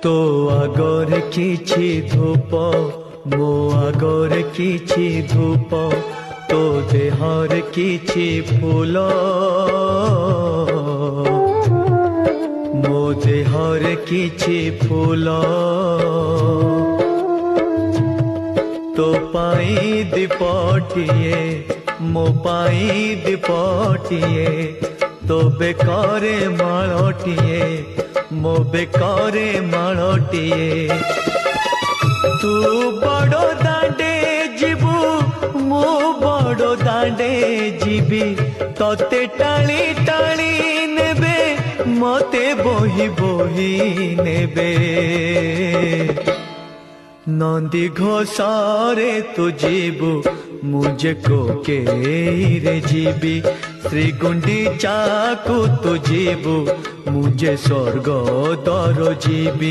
तो आगरे किछि धूप मो आगरे किछि धूप तो देहर किछि फूल मो देहर किछि फूल तो पाई दीपटिए मो पाई दीपटिए तो बेकारे माळटिए मो बेकारे माळटिए तू बड़ो दांडे जीबू मो बड़ो दांडे जीबी तोते टाणी टाणी नेबे मते बोही बोही नेबे नंदी घोषारे तू जीबू मुझे को के रे जीबी श्री गुंडीचा को तू जीबू मुझे स्वर्ग दर जीबी।